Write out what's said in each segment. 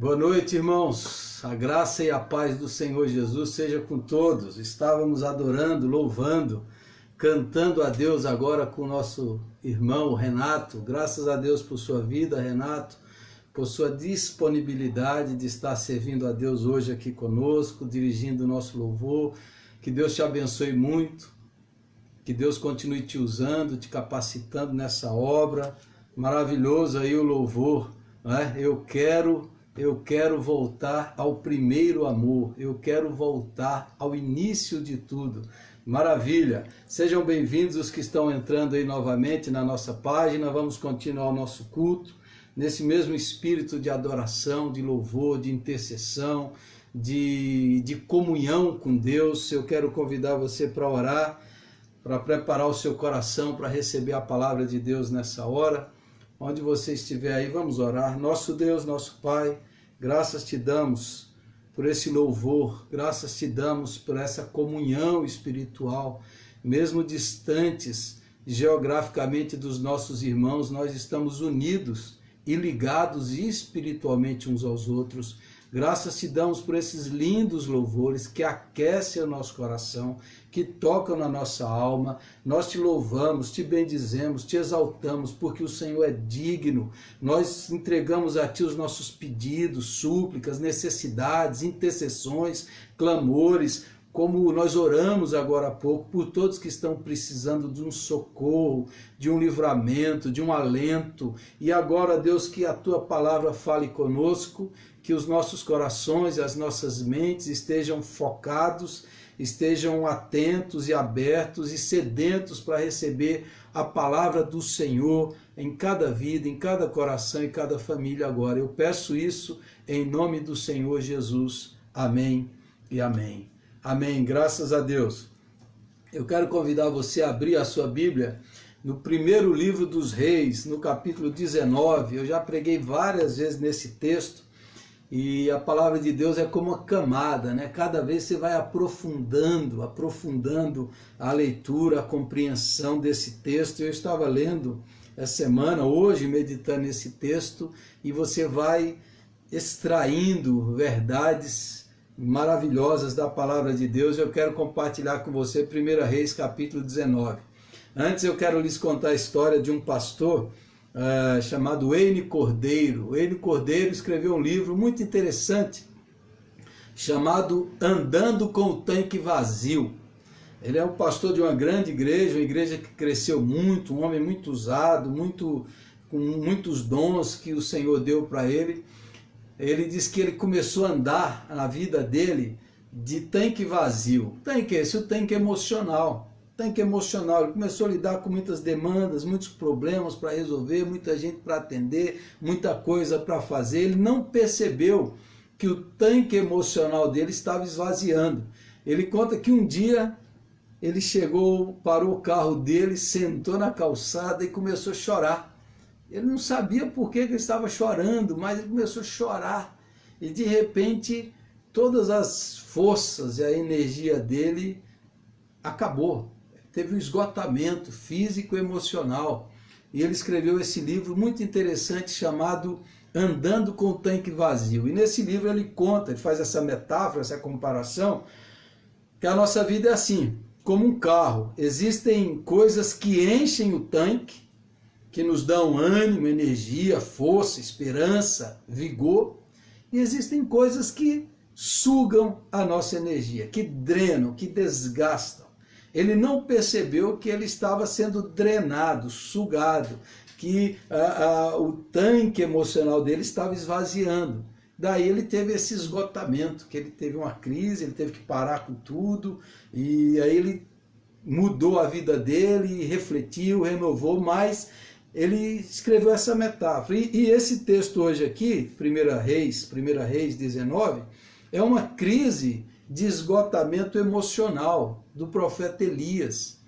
Boa noite, irmãos. A graça e a paz do Senhor Jesus seja com todos. Estávamos adorando, louvando, cantando a Deus agora com o nosso irmão Renato. Graças a Deus por sua vida, Renato, por sua disponibilidade de estar servindo a Deus hoje aqui conosco, dirigindo o nosso louvor. Que Deus te abençoe muito, que Deus continue te usando, te capacitando nessa obra. Maravilhoso aí o louvor, né? Eu quero voltar ao primeiro amor, eu quero voltar ao início de tudo. Maravilha! Sejam bem-vindos os que estão entrando aí novamente na nossa página. Vamos continuar o nosso culto nesse mesmo espírito de adoração, de louvor, de intercessão, de comunhão com Deus. Eu quero convidar você para orar, para preparar o seu coração para receber a palavra de Deus nessa hora. Onde você estiver aí, vamos orar. Nosso Deus, nosso Pai, graças te damos por esse louvor, graças te damos por essa comunhão espiritual. Mesmo distantes geograficamente dos nossos irmãos, nós estamos unidos e ligados espiritualmente uns aos outros. Graças te damos por esses lindos louvores que aquecem o nosso coração, que tocam na nossa alma. Nós te louvamos, te bendizemos, te exaltamos, porque o Senhor é digno. Nós entregamos a ti os nossos pedidos, súplicas, necessidades, intercessões, clamores, como nós oramos agora há pouco, por todos que estão precisando de um socorro, de um livramento, de um alento. E agora, Deus, que a tua palavra fale conosco, que os nossos corações e as nossas mentes estejam focados, estejam atentos e abertos e sedentos para receber a palavra do Senhor em cada vida, em cada coração e cada família agora. Eu peço isso em nome do Senhor Jesus. Amém e amém. Amém, graças a Deus. Eu quero convidar você a abrir a sua Bíblia no primeiro livro dos Reis, no capítulo 19. Eu já preguei várias vezes nesse texto e a palavra de Deus é como uma camada, né? Cada vez você vai aprofundando a leitura, a compreensão desse texto. Eu estava lendo essa semana, hoje, meditando nesse texto, e você vai extraindo verdades maravilhosas da palavra de Deus. Eu quero compartilhar com você 1 Reis capítulo 19. Antes eu quero lhes contar a história de um pastor chamado Wayne Cordeiro. Wayne Cordeiro escreveu um livro muito interessante chamado Andando com o Tanque Vazio. Ele é um pastor de uma grande igreja, uma igreja que cresceu muito, um homem muito usado, com muitos dons que o Senhor deu para ele. Ele diz que ele começou a andar na vida dele de tanque vazio. Tanque esse, o tanque emocional. Tanque emocional. Ele começou a lidar com muitas demandas, muitos problemas para resolver, muita gente para atender, muita coisa para fazer. Ele não percebeu que o tanque emocional dele estava esvaziando. Ele conta que um dia ele chegou, parou o carro dele, sentou na calçada e começou a chorar. Ele não sabia por que ele estava chorando, mas ele começou a chorar. E de repente, todas as forças e a energia dele acabou. Teve um esgotamento físico e emocional. E ele escreveu esse livro muito interessante chamado Andando com o Tanque Vazio. E nesse livro ele conta, ele faz essa metáfora, essa comparação, que a nossa vida é assim, como um carro. Existem coisas que enchem o tanque, que nos dão ânimo, energia, força, esperança, vigor. E existem coisas que sugam a nossa energia, que drenam, que desgastam. Ele não percebeu que ele estava sendo drenado, sugado, que o tanque emocional dele estava esvaziando. Daí ele teve esse esgotamento, que ele teve uma crise, ele teve que parar com tudo, e aí ele mudou a vida dele, refletiu, renovou, mas ele escreveu essa metáfora. E esse texto hoje aqui, 1 Reis 19, é uma crise de esgotamento emocional do profeta Elias.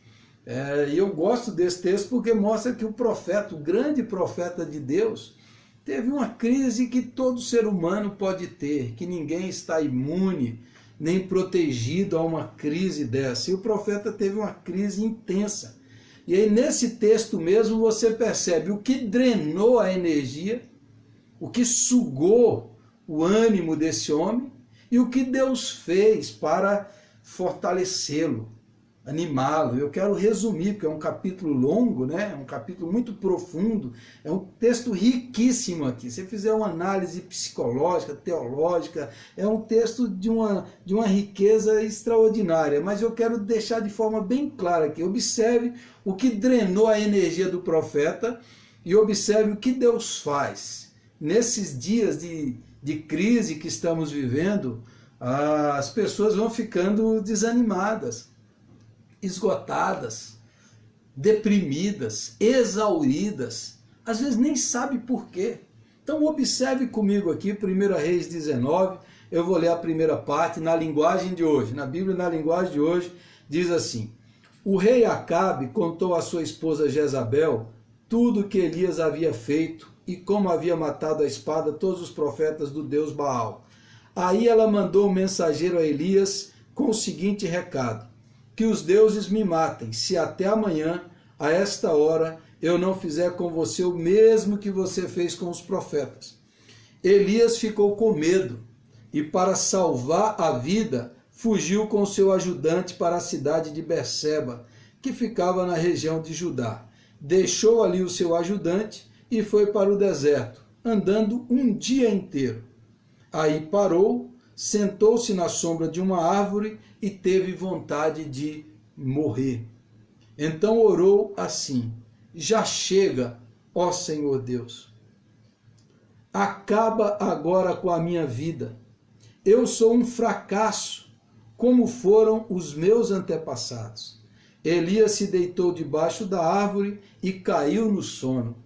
E eu gosto desse texto porque mostra que o profeta, o grande profeta de Deus, teve uma crise que todo ser humano pode ter, que ninguém está imune, nem protegido a uma crise dessa. E o profeta teve uma crise intensa. E aí nesse texto mesmo você percebe o que drenou a energia, o que sugou o ânimo desse homem e o que Deus fez para fortalecê-lo, animá-lo. Eu quero resumir, porque é um capítulo longo, né? É um capítulo muito profundo, é um texto riquíssimo aqui. Se você fizer uma análise psicológica, teológica, é um texto de uma riqueza extraordinária, mas eu quero deixar de forma bem clara aqui. Observe o que drenou a energia do profeta e observe o que Deus faz. Nesses dias de crise que estamos vivendo, as pessoas vão ficando desanimadas, esgotadas, deprimidas, exauridas, às vezes nem sabe por quê. Então observe comigo aqui, 1 Reis 19, eu vou ler a primeira parte na linguagem de hoje, na Bíblia na linguagem de hoje, diz assim: o rei Acabe contou à sua esposa Jezabel tudo o que Elias havia feito e como havia matado à espada todos os profetas do Deus Baal. Aí ela mandou um mensageiro a Elias com o seguinte recado: que os deuses me matem, se até amanhã, a esta hora, eu não fizer com você o mesmo que você fez com os profetas. Elias ficou com medo e, para salvar a vida, fugiu com seu ajudante para a cidade de Berseba, que ficava na região de Judá. Deixou ali o seu ajudante e foi para o deserto, andando um dia inteiro. Aí parou, sentou-se na sombra de uma árvore e teve vontade de morrer. Então orou assim: já chega, ó Senhor Deus. Acaba agora com a minha vida. Eu sou um fracasso, como foram os meus antepassados. Elias se deitou debaixo da árvore e caiu no sono.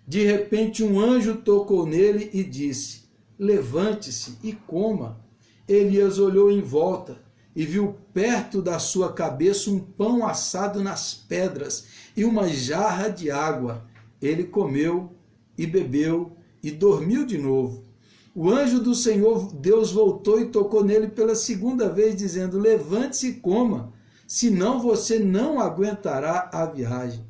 De repente um anjo tocou nele e disse: levante-se e coma. Elias olhou em volta e viu perto da sua cabeça um pão assado nas pedras e uma jarra de água. Ele comeu e bebeu e dormiu de novo. O anjo do Senhor Deus voltou e tocou nele pela segunda vez, dizendo: levante-se e coma, senão você não aguentará a viagem.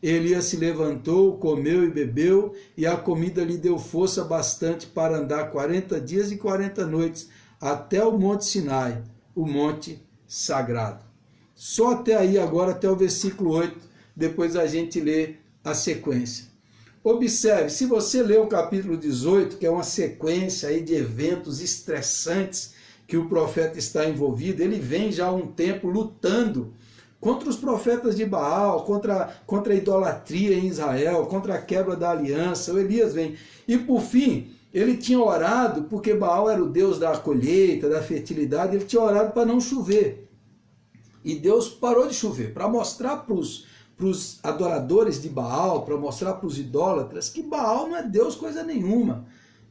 Elias se levantou, comeu e bebeu, e a comida lhe deu força bastante para andar 40 dias e 40 noites até o Monte Sinai, o monte sagrado. Só até aí agora, até o versículo 8, depois a gente lê a sequência. Observe, se você ler o capítulo 18, que é uma sequência aí de eventos estressantes que o profeta está envolvido, ele vem já há um tempo lutando contra os profetas de Baal, contra a idolatria em Israel, contra a quebra da aliança. O Elias vem. E por fim, ele tinha orado, porque Baal era o deus da colheita, da fertilidade, ele tinha orado para não chover. E Deus parou de chover, para mostrar para os adoradores de Baal, para mostrar para os idólatras, que Baal não é Deus coisa nenhuma.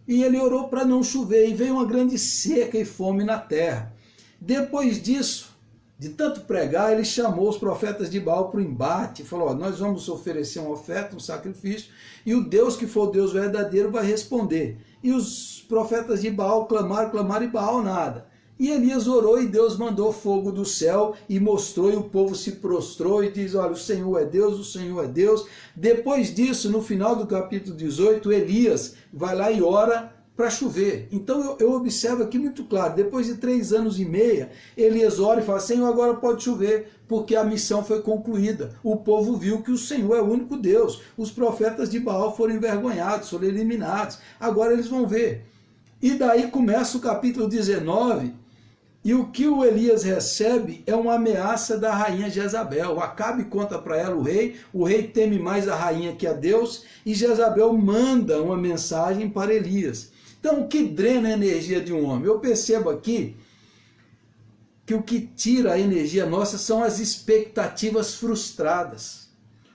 E ele orou para não chover, e veio uma grande seca e fome na terra. Depois disso, de tanto pregar, ele chamou os profetas de Baal para o embate, falou: nós vamos oferecer uma oferta, um sacrifício, e o Deus que for o Deus verdadeiro vai responder. E os profetas de Baal clamaram e Baal nada. E Elias orou e Deus mandou fogo do céu e mostrou, e o povo se prostrou e diz: olha, o Senhor é Deus, o Senhor é Deus. Depois disso, no final do capítulo 18, Elias vai lá e ora para chover. Então eu observo aqui muito claro, depois de 3 anos e meio, Elias ora e fala: Senhor, agora pode chover, porque a missão foi concluída. O povo viu que o Senhor é o único Deus. Os profetas de Baal foram envergonhados, foram eliminados. Agora eles vão ver. E daí começa o capítulo 19, e o que o Elias recebe é uma ameaça da rainha Jezabel. Acabe conta para ela o rei teme mais a rainha que a Deus, e Jezabel manda uma mensagem para Elias. Então, o que drena a energia de um homem? Eu percebo aqui que o que tira a energia nossa são as expectativas frustradas.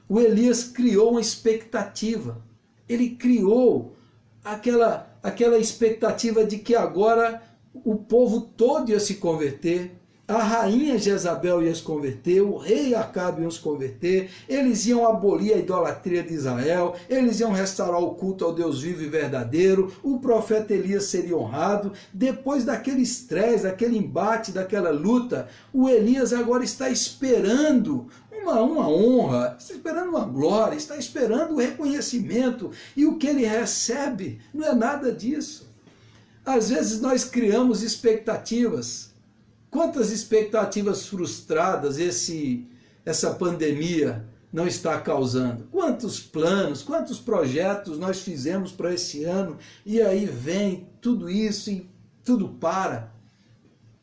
O Elias criou uma expectativa. Ele criou aquela expectativa de que agora o povo todo ia se converter, a rainha Jezabel ia se converter, o rei Acabe ia se converter, eles iam abolir a idolatria de Israel, eles iam restaurar o culto ao Deus vivo e verdadeiro, o profeta Elias seria honrado. Depois daquele estresse, daquele embate, daquela luta, o Elias agora está esperando uma honra, está esperando uma glória, está esperando o reconhecimento, e o que ele recebe não é nada disso. Às vezes nós criamos expectativas. Quantas expectativas frustradas essa pandemia não está causando? Quantos planos, quantos projetos nós fizemos para esse ano e aí vem tudo isso e tudo para.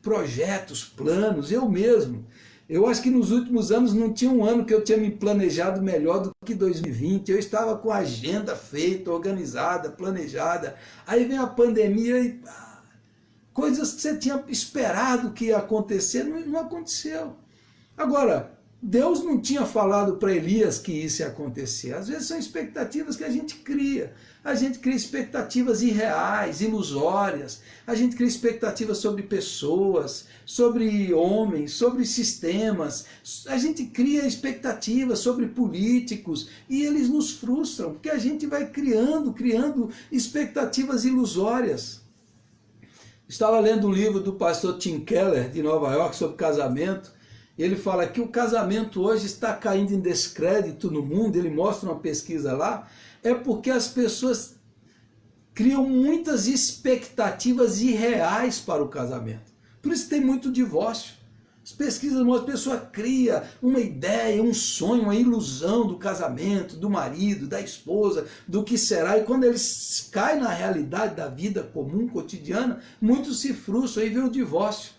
Projetos, planos, eu mesmo. Eu acho que nos últimos anos não tinha um ano que eu tinha me planejado melhor do que 2020. Eu estava com a agenda feita, organizada, planejada. Aí vem a pandemia e coisas que você tinha esperado que ia acontecer, não aconteceu. Agora, Deus não tinha falado para Elias que isso ia acontecer. Às vezes são expectativas que a gente cria. A gente cria expectativas irreais, ilusórias. A gente cria expectativas sobre pessoas, sobre homens, sobre sistemas. A gente cria expectativas sobre políticos e eles nos frustram, porque a gente vai criando expectativas ilusórias. Estava lendo um livro do pastor Tim Keller, de Nova York, sobre casamento. Ele fala que o casamento hoje está caindo em descrédito no mundo. Ele mostra uma pesquisa lá. É porque as pessoas criam muitas expectativas irreais para o casamento. Por isso tem muito divórcio. As pesquisas mostram que a pessoa cria uma ideia, um sonho, uma ilusão do casamento, do marido, da esposa, do que será. E quando eles caem na realidade da vida comum, cotidiana, muitos se frustram. Aí vem o divórcio.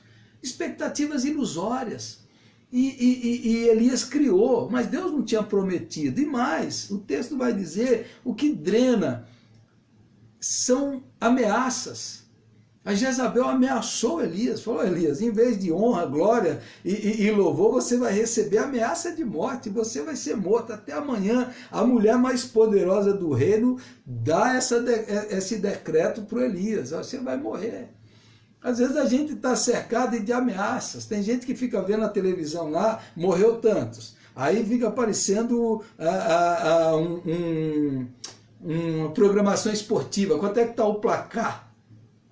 Expectativas ilusórias. E Elias criou, mas Deus não tinha prometido. E mais, o texto vai dizer, o que drena são ameaças. A Jezabel ameaçou Elias, falou: Elias, em vez de honra, glória e louvor, você vai receber ameaça de morte, você vai ser morto até amanhã. A mulher mais poderosa do reino dá esse decreto para Elias: você vai morrer. Às vezes a gente está cercado de ameaças. Tem gente que fica vendo a televisão lá, morreu tantos. Aí fica aparecendo uma programação esportiva. Quanto é que está o placar?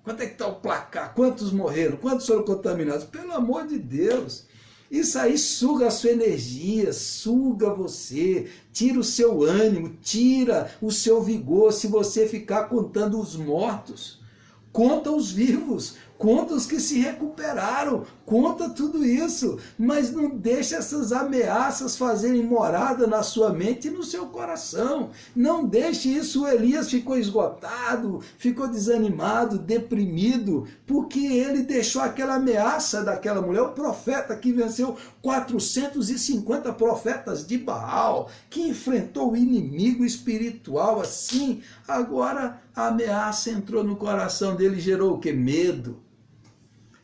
Quanto é que está o placar? Quantos morreram? Quantos foram contaminados? Pelo amor de Deus! Isso aí suga a sua energia, suga você, tira o seu ânimo, tira o seu vigor se você ficar contando os mortos. Conta os vivos, conta os que se recuperaram, conta tudo isso, mas não deixa essas ameaças fazerem morada na sua mente e no seu coração. Não deixe isso. O Elias ficou esgotado, ficou desanimado, deprimido, porque ele deixou aquela ameaça daquela mulher, o profeta que venceu 450 profetas de Baal, que enfrentou o inimigo espiritual assim. Agora a ameaça entrou no coração dele e gerou o quê? Medo.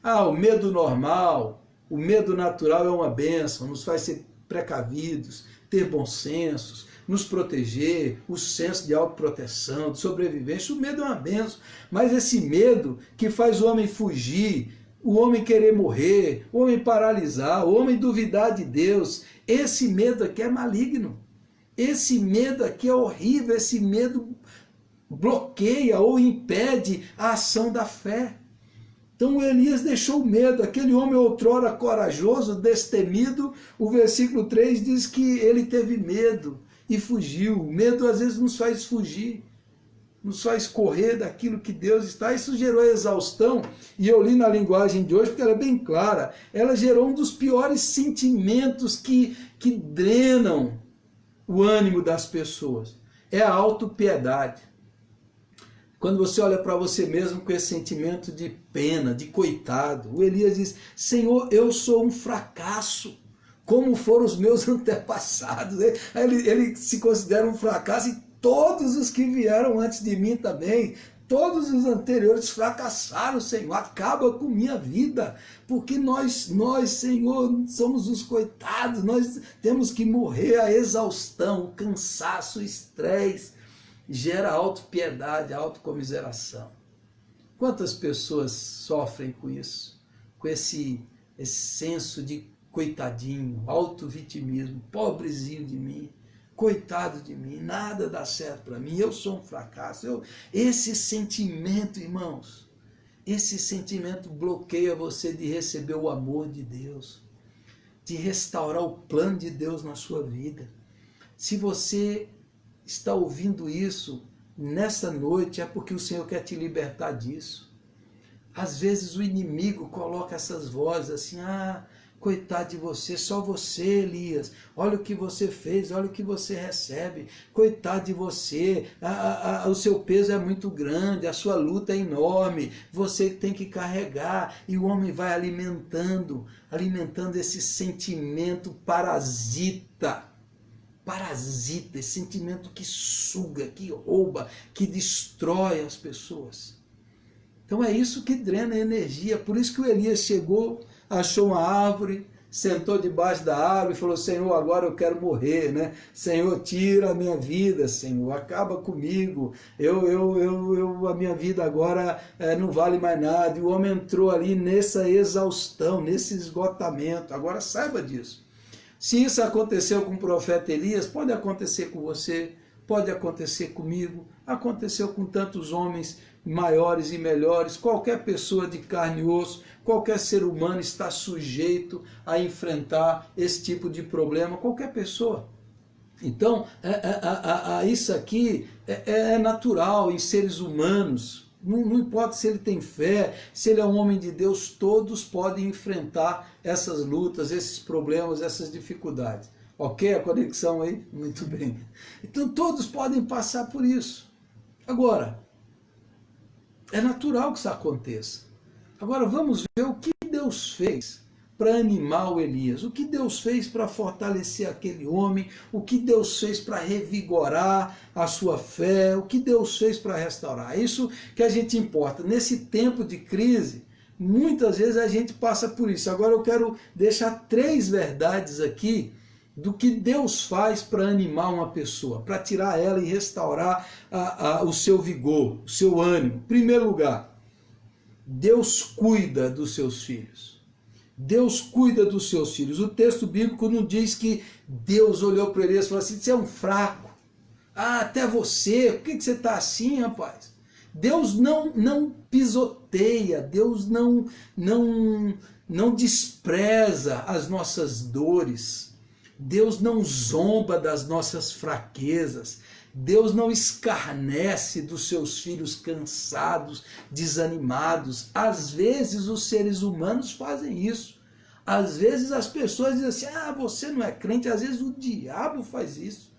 O medo normal, o medo natural é uma bênção, nos faz ser precavidos, ter bom senso, nos proteger, o senso de autoproteção, de sobrevivência. O medo é uma bênção, mas esse medo que faz o homem fugir, o homem querer morrer, o homem paralisar, o homem duvidar de Deus, esse medo aqui é maligno. Esse medo aqui é horrível, esse medo bloqueia ou impede a ação da fé. Então Elias deixou o medo, aquele homem outrora corajoso, destemido, o versículo 3 diz que ele teve medo e fugiu. O medo às vezes nos faz fugir, nos faz correr daquilo que Deus está. Isso gerou exaustão, e eu li na linguagem de hoje porque ela é bem clara. Ela gerou um dos piores sentimentos que drenam o ânimo das pessoas. É a autopiedade. Quando você olha para você mesmo com esse sentimento de pena, de coitado, o Elias diz: Senhor, eu sou um fracasso, como foram os meus antepassados. Ele se considera um fracasso, e todos os que vieram antes de mim também, todos os anteriores fracassaram, Senhor, acaba com minha vida, porque nós, Senhor, somos os coitados, nós temos que morrer. A exaustão, o cansaço, o estresse, gera autopiedade, autocomiseração. Quantas pessoas sofrem com isso? Com esse senso de coitadinho, autovitimismo, pobrezinho de mim, coitado de mim, nada dá certo para mim, eu sou um fracasso. Esse sentimento, irmãos, esse sentimento bloqueia você de receber o amor de Deus, de restaurar o plano de Deus na sua vida. Se você está ouvindo isso nessa noite, é porque o Senhor quer te libertar disso. Às vezes o inimigo coloca essas vozes assim, coitado de você, só você, Elias, olha o que você fez, olha o que você recebe, coitado de você, o seu peso é muito grande, a sua luta é enorme, você tem que carregar, e o homem vai alimentando esse sentimento parasita, esse sentimento que suga, que rouba, que destrói as pessoas. Então é isso que drena a energia, por isso que o Elias chegou, achou uma árvore, sentou debaixo da árvore e falou, Senhor, agora eu quero morrer, né? Senhor, tira a minha vida, Senhor, acaba comigo, a minha vida agora não vale mais nada. E o homem entrou ali nessa exaustão, nesse esgotamento. Agora saiba disso. Se isso aconteceu com o profeta Elias, pode acontecer com você, pode acontecer comigo, aconteceu com tantos homens maiores e melhores, qualquer pessoa de carne e osso, qualquer ser humano está sujeito a enfrentar esse tipo de problema, qualquer pessoa. Então, isso aqui é natural em seres humanos, não importa se ele tem fé, se ele é um homem de Deus, todos podem enfrentar essas lutas, esses problemas, essas dificuldades. Ok? A conexão aí? Muito bem. Então todos podem passar por isso. Agora, é natural que isso aconteça. Agora vamos ver o que Deus fez para animar o Elias, o que Deus fez para fortalecer aquele homem, o que Deus fez para revigorar a sua fé, o que Deus fez para restaurar. É isso que a gente importa. Nesse tempo de crise, muitas vezes a gente passa por isso. Agora eu quero deixar 3 verdades aqui do que Deus faz para animar uma pessoa, para tirar ela e restaurar o seu vigor, o seu ânimo. Em primeiro lugar, Deus cuida dos seus filhos. Deus cuida dos seus filhos. O texto bíblico não diz que Deus olhou para Elias e falou assim, você é um fraco. Até você, por que você está assim, rapaz? Deus não pisoteia, Deus não despreza as nossas dores. Deus não zomba das nossas fraquezas. Deus não escarnece dos seus filhos cansados, desanimados. Às vezes os seres humanos fazem isso. Às vezes as pessoas dizem assim, você não é crente. Às vezes o diabo faz isso.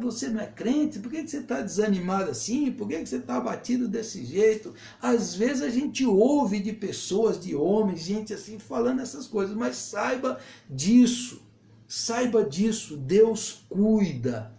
Você não é crente? Por que você está desanimado assim? Por que você está abatido desse jeito? Às vezes a gente ouve de pessoas, de homens, gente assim falando essas coisas. Mas saiba disso. Saiba disso, Deus cuida,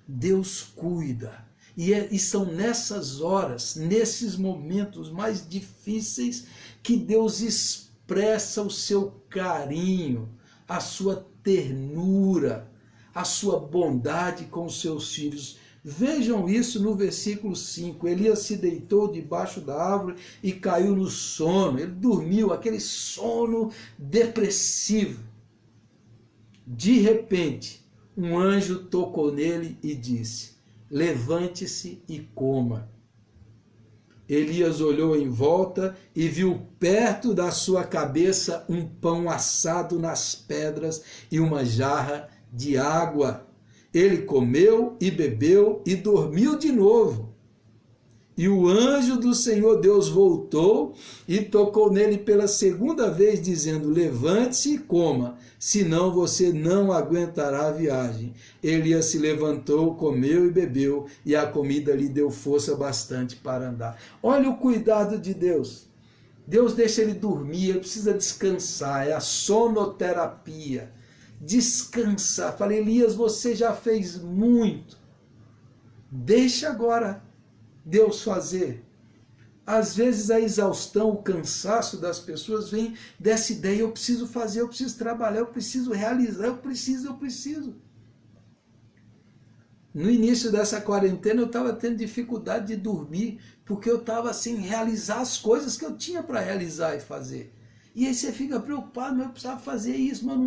Deus cuida. E são nessas horas, nesses momentos mais difíceis, que Deus expressa o seu carinho, a sua ternura, a sua bondade com os seus filhos. Vejam isso no versículo 5, Elias se deitou debaixo da árvore e caiu no sono, ele dormiu, aquele sono depressivo. De repente, um anjo tocou nele e disse, levante-se e coma. Elias olhou em volta e viu perto da sua cabeça um pão assado nas pedras e uma jarra de água. Ele comeu e bebeu e dormiu de novo. E o anjo do Senhor Deus voltou e tocou nele pela segunda vez, dizendo, levante-se e coma, senão você não aguentará a viagem. Elias se levantou, comeu e bebeu, e a comida lhe deu força bastante para andar. Olha o cuidado de Deus. Deus deixa ele dormir, ele precisa descansar, é a sonoterapia. Descansar. Falei, Elias, você já fez muito. Deixa agora Deus fazer. Às vezes a exaustão, o cansaço das pessoas vem dessa ideia, eu preciso fazer, eu preciso trabalhar, eu preciso realizar, eu preciso. No início dessa quarentena eu estava tendo dificuldade de dormir, porque eu estava sem realizar as coisas que eu tinha para realizar e fazer. E aí você fica preocupado, mas eu precisava fazer isso, mas eu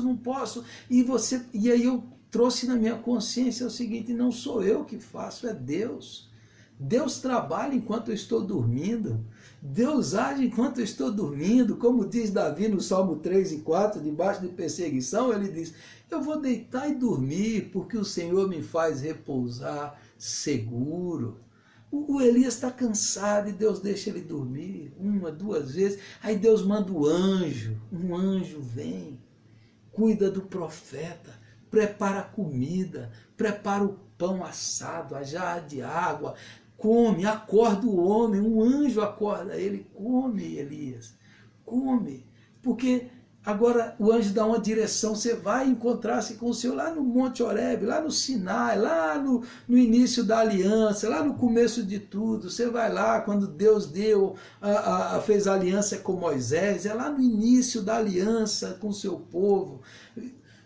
não posso. E aí eu trouxe na minha consciência o seguinte, não sou eu que faço, é Deus. Deus trabalha enquanto eu estou dormindo, Deus age enquanto eu estou dormindo, como diz Davi no Salmo 3 e 4, debaixo de perseguição, ele diz, eu vou deitar e dormir, porque o Senhor me faz repousar seguro. O Elias está cansado e Deus deixa ele dormir uma, duas vezes. Aí Deus manda um anjo vem, cuida do profeta, prepara a comida, prepara o pão assado, a jarra de água, come, acorda o homem, um anjo acorda ele, come, Elias, come, porque agora o anjo dá uma direção, você vai encontrar-se com o Senhor lá no Monte Horebe, lá no Sinai, lá no início da aliança, lá no começo de tudo, você vai lá quando Deus fez aliança com Moisés, é lá no início da aliança com o seu povo.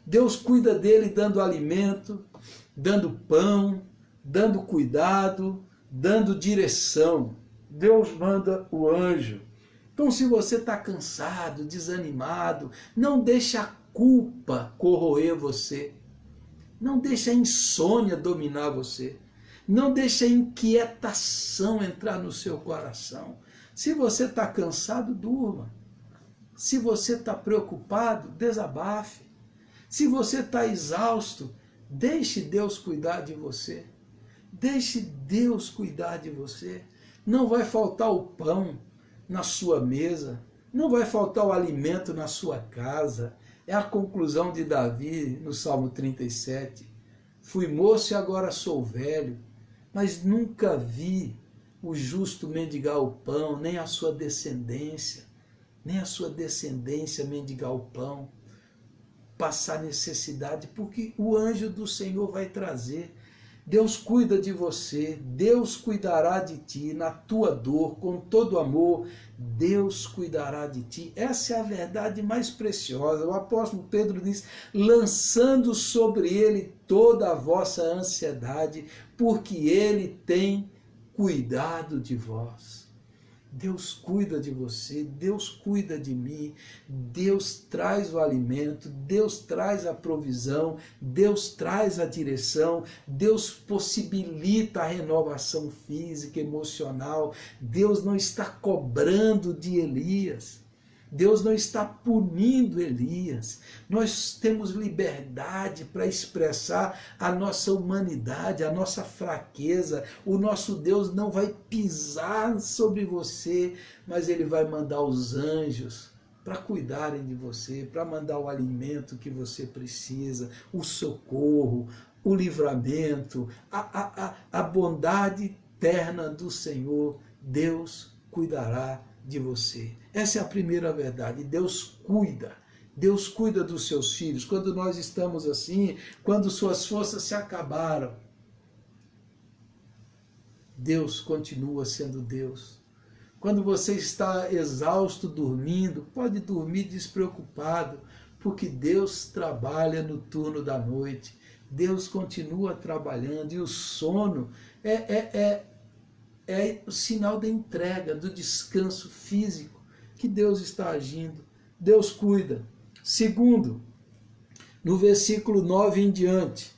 Deus cuida dele dando alimento, dando pão, dando cuidado, dando direção. Deus manda o anjo. Então, se você está cansado, desanimado, não deixe a culpa corroer você. Não deixe a insônia dominar você. Não deixe a inquietação entrar no seu coração. Se você está cansado, durma. Se você está preocupado, desabafe. Se você está exausto, deixe Deus cuidar de você. Deixe Deus cuidar de você. Não vai faltar o pão na sua mesa, não vai faltar o alimento na sua casa. É a conclusão de Davi no Salmo 37. Fui moço e agora sou velho, mas nunca vi o justo mendigar o pão, nem a sua descendência mendigar o pão, passar necessidade, porque o anjo do Senhor vai trazer. Deus cuida de você, Deus cuidará de ti na tua dor, com todo amor, Deus cuidará de ti. Essa é a verdade mais preciosa. O apóstolo Pedro diz, lançando sobre ele toda a vossa ansiedade, porque ele tem cuidado de vós. Deus cuida de você, Deus cuida de mim, Deus traz o alimento, Deus traz a provisão, Deus traz a direção, Deus possibilita a renovação física, emocional. Deus não está cobrando de Elias, Deus não está punindo Elias. Nós temos liberdade para expressar a nossa humanidade, a nossa fraqueza. O nosso Deus não vai pisar sobre você, mas Ele vai mandar os anjos para cuidarem de você, para mandar o alimento que você precisa, o socorro, o livramento, a bondade eterna do Senhor. Deus cuidará de você. Essa é a primeira verdade. Deus cuida dos seus filhos. Quando nós estamos assim, quando suas forças se acabaram, Deus continua sendo Deus. Quando você está exausto dormindo, pode dormir despreocupado, porque Deus trabalha no turno da noite. Deus continua trabalhando e o sono é o sinal da entrega, do descanso físico, que Deus está agindo. Deus cuida. Segundo, no versículo 9 em diante,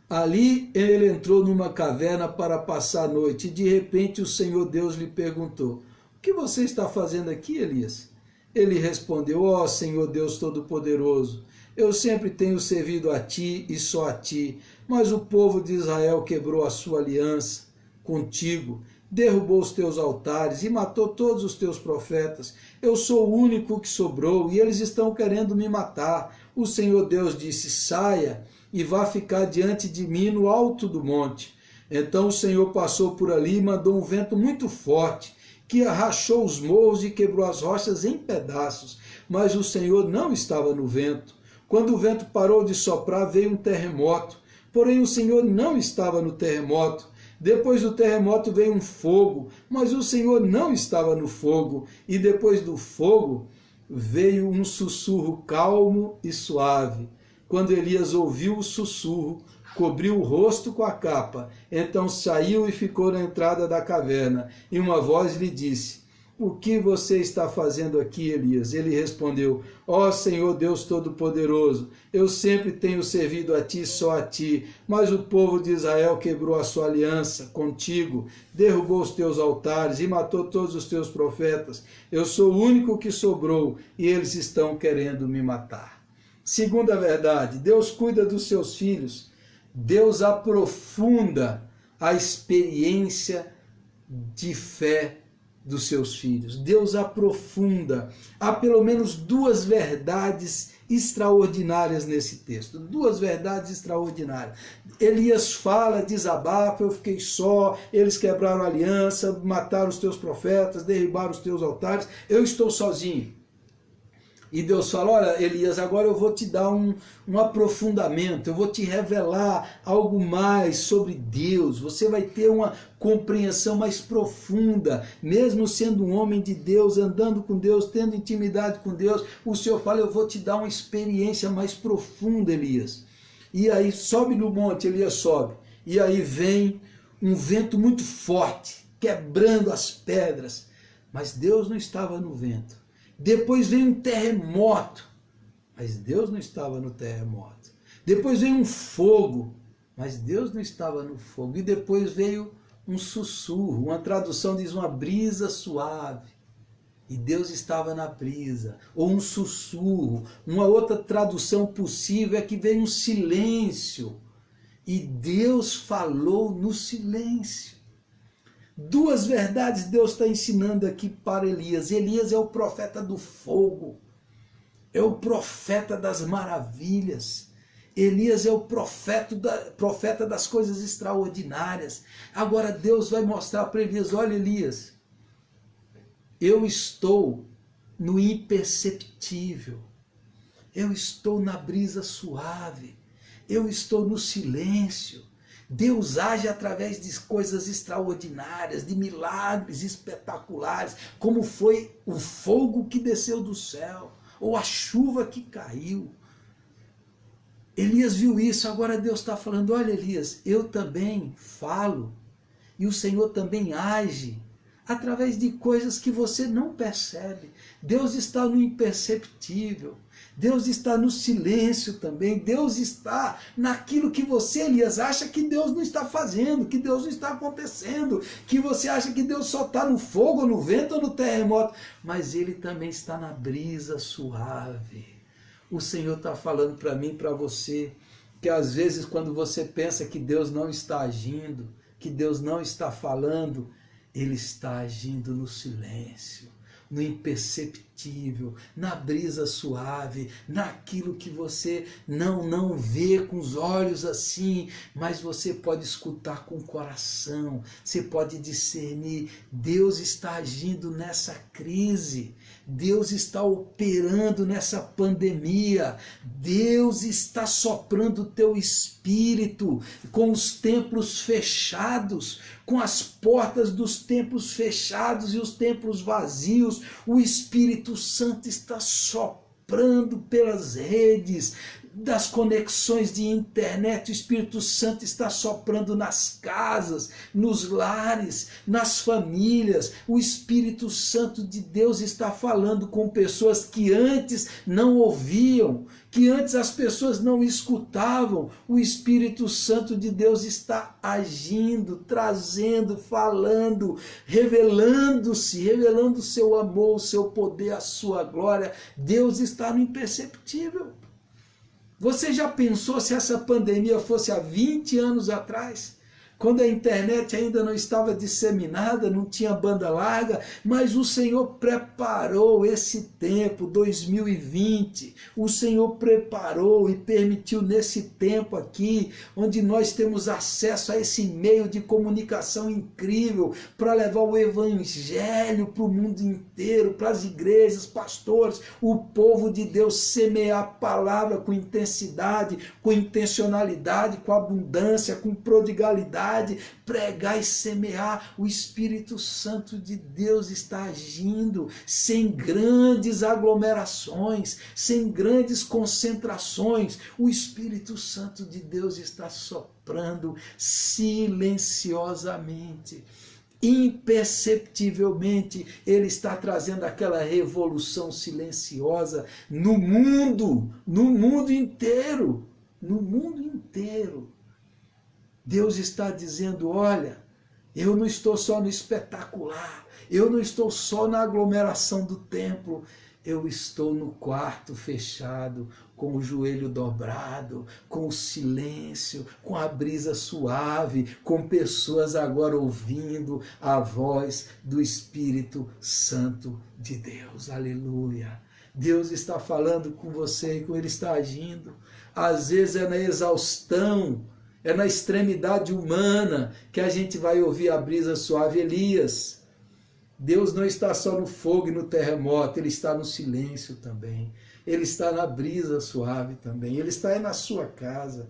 ali ele entrou numa caverna para passar a noite, e de repente o Senhor Deus lhe perguntou, o que você está fazendo aqui, Elias? Ele respondeu, ó Senhor Deus Todo-Poderoso, eu sempre tenho servido a ti e só a ti, mas o povo de Israel quebrou a sua aliança contigo, derrubou os teus altares e matou todos os teus profetas. Eu sou o único que sobrou e eles estão querendo me matar. O Senhor Deus disse, saia e vá ficar diante de mim no alto do monte. Então o Senhor passou por ali e mandou um vento muito forte, que rachou os morros e quebrou as rochas em pedaços. Mas o Senhor não estava no vento. Quando o vento parou de soprar, veio um terremoto. Porém o Senhor não estava no terremoto. Depois do terremoto veio um fogo, mas o Senhor não estava no fogo. E depois do fogo veio um sussurro calmo e suave. Quando Elias ouviu o sussurro, cobriu o rosto com a capa. Então saiu e ficou na entrada da caverna. E uma voz lhe disse, o que você está fazendo aqui, Elias? Ele respondeu, ó Senhor Deus Todo-Poderoso, eu sempre tenho servido a ti, só a ti, mas o povo de Israel quebrou a sua aliança contigo, derrubou os teus altares e matou todos os teus profetas. Eu sou o único que sobrou e eles estão querendo me matar. Segunda verdade, Deus cuida dos seus filhos, Deus aprofunda a experiência de fé dos seus filhos. Deus aprofunda. Há pelo menos duas verdades extraordinárias nesse texto. Duas verdades extraordinárias. Elias fala, desabafa, eu fiquei só, eles quebraram a aliança, mataram os teus profetas, derribaram os teus altares, eu estou sozinho. E Deus fala, olha Elias, agora eu vou te dar um aprofundamento, eu vou te revelar algo mais sobre Deus, você vai ter uma compreensão mais profunda, mesmo sendo um homem de Deus, andando com Deus, tendo intimidade com Deus, o Senhor fala, eu vou te dar uma experiência mais profunda, Elias. E aí sobe no monte, Elias sobe, e aí vem um vento muito forte, quebrando as pedras, mas Deus não estava no vento. Depois veio um terremoto, mas Deus não estava no terremoto. Depois veio um fogo, mas Deus não estava no fogo. E depois veio um sussurro, uma tradução diz uma brisa suave. E Deus estava na brisa, ou um sussurro. Uma outra tradução possível é que veio um silêncio. E Deus falou no silêncio. Duas verdades Deus está ensinando aqui para Elias. Elias é o profeta do fogo, é o profeta das maravilhas. Elias é o profeta das coisas extraordinárias. Agora Deus vai mostrar para Elias, olha Elias, eu estou no imperceptível, eu estou na brisa suave, eu estou no silêncio. Deus age através de coisas extraordinárias, de milagres espetaculares, como foi o fogo que desceu do céu, ou a chuva que caiu. Elias viu isso, agora Deus está falando, olha Elias, eu também falo, e o Senhor também age, através de coisas que você não percebe. Deus está no imperceptível, Deus está no silêncio também, Deus está naquilo que você, Elias, acha que Deus não está fazendo, que Deus não está acontecendo, que você acha que Deus só está no fogo, no vento ou no terremoto, mas Ele também está na brisa suave. O Senhor está falando para mim e para você, que às vezes quando você pensa que Deus não está agindo, que Deus não está falando, Ele está agindo no silêncio, no imperceptível, na brisa suave, naquilo que você não vê com os olhos assim, mas você pode escutar com o coração, você pode discernir. Deus está agindo nessa crise, Deus está operando nessa pandemia, Deus está soprando o teu espírito com os templos fechados, com as portas dos templos fechados e os templos vazios. O Espírito Santo está soprando pelas redes das conexões de internet. O Espírito Santo está soprando nas casas, nos lares, nas famílias. O Espírito Santo de Deus está falando com pessoas que antes não ouviam, que antes as pessoas não escutavam. O Espírito Santo de Deus está agindo, trazendo, falando, revelando-se, revelando o seu amor, o seu poder, a sua glória. Deus está no imperceptível. Você já pensou se essa pandemia fosse há 20 anos atrás? Quando a internet ainda não estava disseminada, não tinha banda larga, mas o Senhor preparou esse tempo, 2020, o Senhor preparou e permitiu nesse tempo aqui, onde nós temos acesso a esse meio de comunicação incrível, para levar o Evangelho para o mundo inteiro, para as igrejas, pastores, o povo de Deus semear a palavra com intensidade, com intencionalidade, com abundância, com prodigalidade, pregar e semear. O Espírito Santo de Deus está agindo sem grandes aglomerações, sem grandes concentrações. O Espírito Santo de Deus está soprando silenciosamente, imperceptivelmente. Ele está trazendo aquela revolução silenciosa no mundo inteiro, no mundo inteiro. Deus está dizendo, olha, eu não estou só no espetacular, eu não estou só na aglomeração do templo, Eu estou no quarto fechado, com o joelho dobrado, com o silêncio, com a brisa suave, com pessoas agora ouvindo a voz do Espírito Santo de Deus. Aleluia! Deus está falando com você e com Ele está agindo. Às vezes é na exaustão, é na extremidade humana que a gente vai ouvir a brisa suave. Elias, Deus não está só no fogo e no terremoto, Ele está no silêncio também. Ele está na brisa suave também. Ele está aí na sua casa.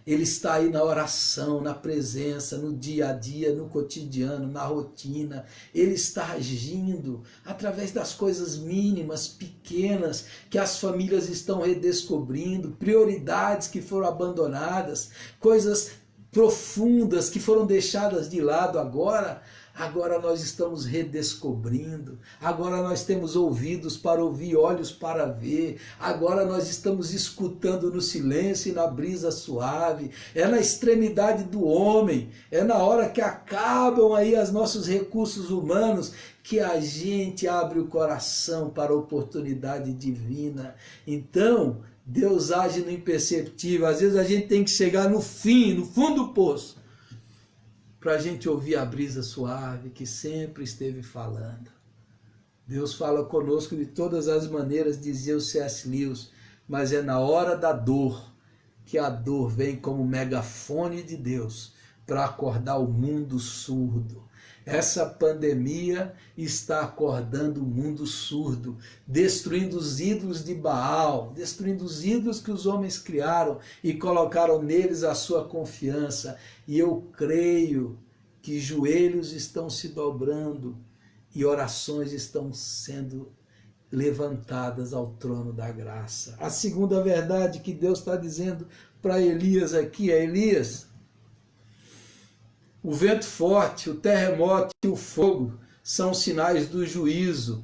Ele está aí na oração, na presença, no dia a dia, no cotidiano, na rotina. Ele está agindo através das coisas mínimas, pequenas, que as famílias estão redescobrindo, prioridades que foram abandonadas, coisas profundas que foram deixadas de lado agora nós estamos redescobrindo, agora nós temos ouvidos para ouvir, olhos para ver, agora nós estamos escutando no silêncio e na brisa suave. É na extremidade do homem, é na hora que acabam aí os nossos recursos humanos que a gente abre o coração para a oportunidade divina. Então, Deus age no imperceptível. Às vezes a gente tem que chegar no fim, no fundo do poço, para a gente ouvir a brisa suave que sempre esteve falando. Deus fala conosco de todas as maneiras, dizia o C.S. Lewis, mas é na hora da dor que a dor vem como megafone de Deus para acordar o mundo surdo. Essa pandemia está acordando o mundo surdo, destruindo os ídolos de Baal, destruindo os ídolos que os homens criaram e colocaram neles a sua confiança. E eu creio que joelhos estão se dobrando e orações estão sendo levantadas ao trono da graça. A segunda verdade que Deus está dizendo para Elias aqui é: Elias, o vento forte, o terremoto e o fogo são sinais do juízo.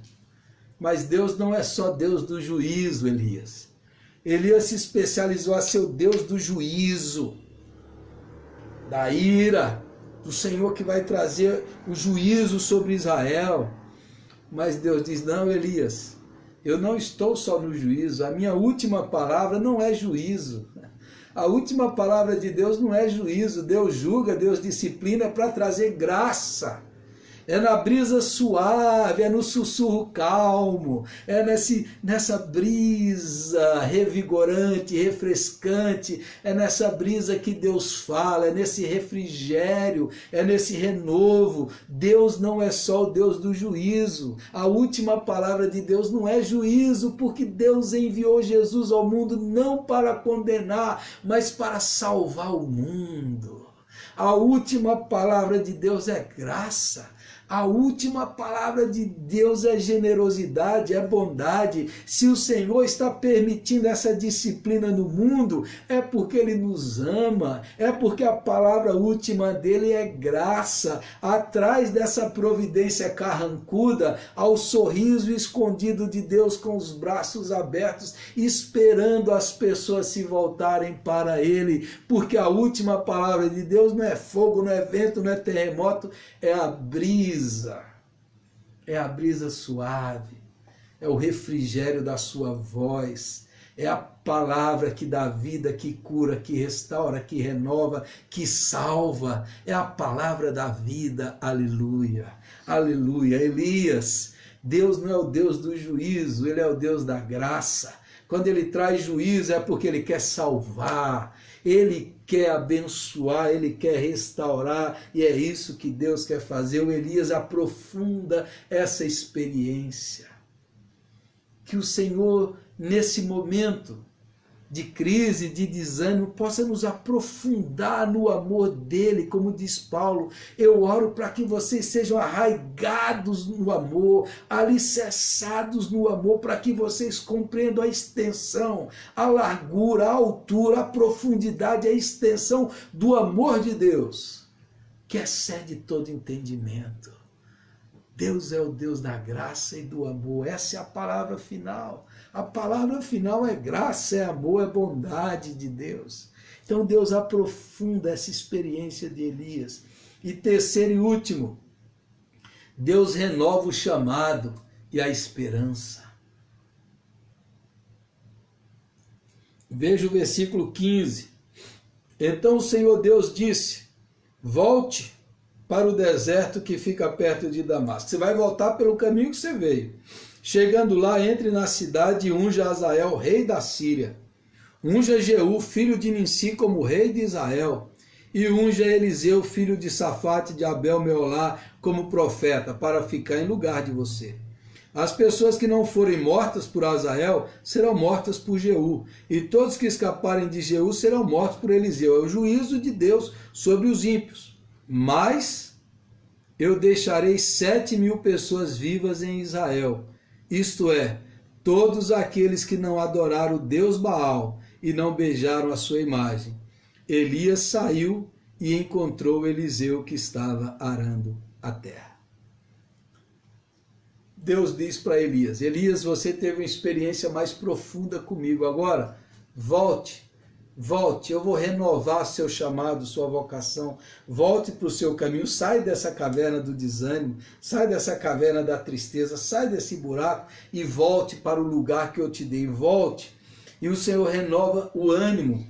Mas Deus não é só Deus do juízo, Elias. Elias se especializou a ser o Deus do juízo, da ira, do Senhor que vai trazer o juízo sobre Israel. Mas Deus diz: não, Elias, eu não estou só no juízo, a minha última palavra não é juízo. A última palavra de Deus não é juízo. Deus julga, Deus disciplina para trazer graça. É na brisa suave, é no sussurro calmo, é nessa brisa revigorante, refrescante, é nessa brisa que Deus fala, é nesse refrigério, é nesse renovo. Deus não é só o Deus do juízo. A última palavra de Deus não é juízo, porque Deus enviou Jesus ao mundo não para condenar, mas para salvar o mundo. A última palavra de Deus é graça. A última palavra de Deus é generosidade, é bondade. Se o Senhor está permitindo essa disciplina no mundo, é porque Ele nos ama, é porque a palavra última dele é graça. Atrás dessa providência carrancuda, ao sorriso escondido de Deus com os braços abertos, esperando as pessoas se voltarem para Ele, porque a última palavra de Deus não é fogo, não é vento, não é terremoto, é a brisa. É a brisa suave, é o refrigério da sua voz, é a palavra que dá vida, que cura, que restaura, que renova, que salva, é a palavra da vida. Aleluia, aleluia. Elias, Deus não é o Deus do juízo, Ele é o Deus da graça. Quando Ele traz juízo é porque Ele quer salvar, Ele quer abençoar, Ele quer restaurar, e é isso que Deus quer fazer. O Elias aprofunda essa experiência. Que o Senhor, nesse momento de crise, de desânimo, possa nos aprofundar no amor dele, como diz Paulo. Eu oro para que vocês sejam arraigados no amor, alicerçados no amor, para que vocês compreendam a extensão, a largura, a altura, a profundidade, a extensão do amor de Deus, que excede todo entendimento. Deus é o Deus da graça e do amor. Essa é a palavra final. A palavra final é graça, é amor, é bondade de Deus. Então Deus aprofunda essa experiência de Elias. E terceiro e último, Deus renova o chamado e a esperança. Veja o versículo 15. Então o Senhor Deus disse: volte para o deserto que fica perto de Damasco. Você vai voltar pelo caminho que você veio. Chegando lá, entre na cidade e unja Azael, rei da Síria. Unja Jeú, filho de Ninsi, como rei de Israel. E unja Eliseu, filho de Safate de Abel Meolá, como profeta, para ficar em lugar de você. As pessoas que não forem mortas por Azael serão mortas por Jeú, e todos que escaparem de Jeú serão mortos por Eliseu. É o juízo de Deus sobre os ímpios. Mas eu deixarei 7.000 pessoas vivas em Israel, isto é, todos aqueles que não adoraram o Deus Baal e não beijaram a sua imagem. Elias saiu e encontrou Eliseu que estava arando a terra. Deus diz para Elias: Elias, você teve uma experiência mais profunda comigo, agora volte, eu vou renovar seu chamado, sua vocação, volte para o seu caminho, sai dessa caverna do desânimo, sai dessa caverna da tristeza, sai desse buraco e volte para o lugar que eu te dei, volte. E o Senhor renova o ânimo,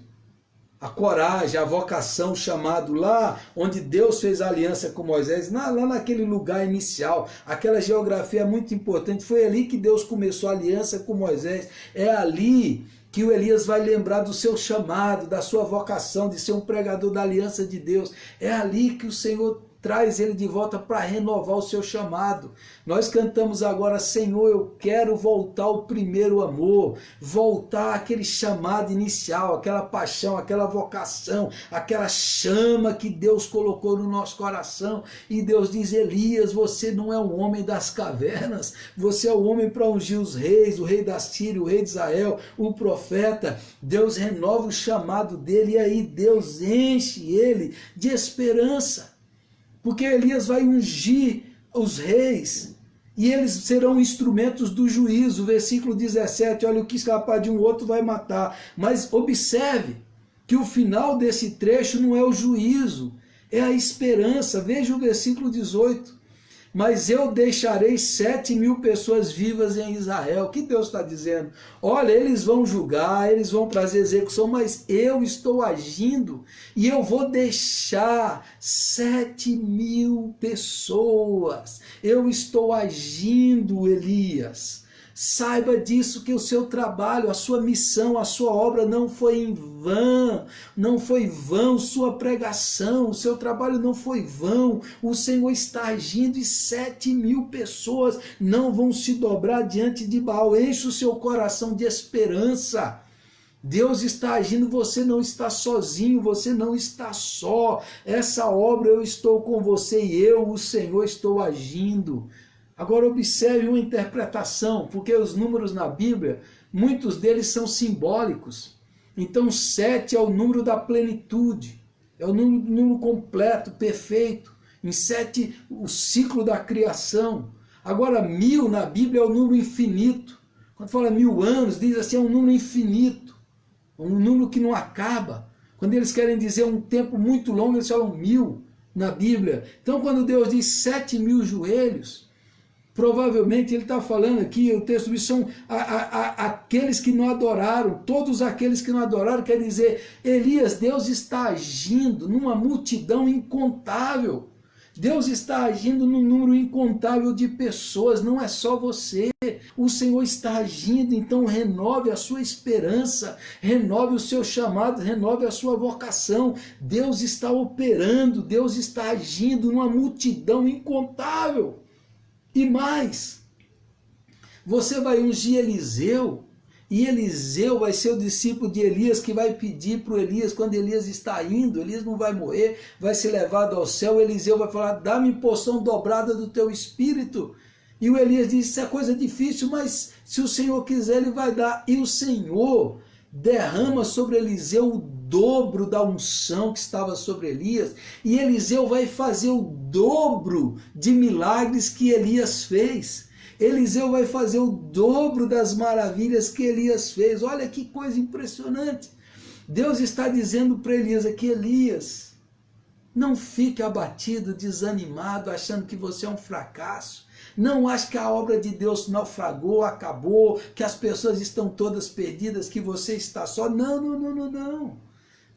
a coragem, a vocação, o chamado, lá onde Deus fez a aliança com Moisés, lá naquele lugar inicial, aquela geografia muito importante, foi ali que Deus começou a aliança com Moisés, é ali que o Elias vai lembrar do seu chamado, da sua vocação, de ser um pregador da aliança de Deus, é ali que o Senhor traz ele de volta para renovar o seu chamado. Nós cantamos agora: Senhor, eu quero voltar ao primeiro amor, voltar àquele chamado inicial, aquela paixão, aquela vocação, aquela chama que Deus colocou no nosso coração. E Deus diz: Elias, você não é um homem das cavernas, você é o homem para ungir os reis, o rei da Síria, o rei de Israel, o profeta. Deus renova o chamado dele e aí Deus enche ele de esperança. Porque Elias vai ungir os reis e eles serão instrumentos do juízo. Versículo 17, olha, o que escapar de um outro vai matar. Mas observe que o final desse trecho não é o juízo, é a esperança. Veja o versículo 18. Mas eu deixarei 7.000 pessoas vivas em Israel. O que Deus está dizendo? Olha, eles vão julgar, eles vão trazer execução, mas eu estou agindo e eu vou deixar 7.000 pessoas. Eu estou agindo, Elias. Saiba disso, que o seu trabalho, a sua missão, a sua obra não foi em vão, não foi vão, sua pregação, o seu trabalho não foi vão, o Senhor está agindo e 7.000 pessoas não vão se dobrar diante de Baal. Enche o seu coração de esperança. Deus está agindo, você não está sozinho, você não está só. Essa obra eu estou com você e eu, o Senhor, estou agindo. Agora observe uma interpretação, porque os números na Bíblia, muitos deles são simbólicos. Então 7 é o número da plenitude, é o número completo, perfeito. Em 7 o ciclo da criação. Agora 1000 na Bíblia é o número infinito. Quando fala 1000 anos, diz assim, é um número infinito, um número que não acaba. Quando eles querem dizer um tempo muito longo, eles falam 1000 na Bíblia. Então quando Deus diz 7.000 joelhos, provavelmente ele está falando aqui, o texto diz, são aqueles que não adoraram, todos aqueles que não adoraram, quer dizer, Elias, Deus está agindo numa multidão incontável, Deus está agindo num número incontável de pessoas, não é só você, o Senhor está agindo, então renove a sua esperança, renove o seu chamado, renove a sua vocação, Deus está operando, Deus está agindo numa multidão incontável. E mais, você vai ungir Eliseu, e Eliseu vai ser o discípulo de Elias que vai pedir para o Elias, quando Elias está indo, Elias não vai morrer, vai ser levado ao céu, Eliseu vai falar, dá-me porção dobrada do teu espírito. E o Elias diz, isso é coisa difícil, mas se o Senhor quiser, ele vai dar. E o Senhor derrama sobre Eliseu o dobro da unção que estava sobre Elias, e Eliseu vai fazer o dobro de milagres que Elias fez. Eliseu vai fazer o dobro das maravilhas que Elias fez. Olha que coisa impressionante. Deus está dizendo para Elias aqui, Elias, Não fique abatido, desanimado, achando que você é um fracasso. Não ache que a obra de Deus naufragou, acabou, que as pessoas estão todas perdidas, que você está só. Não, não, não, não, não.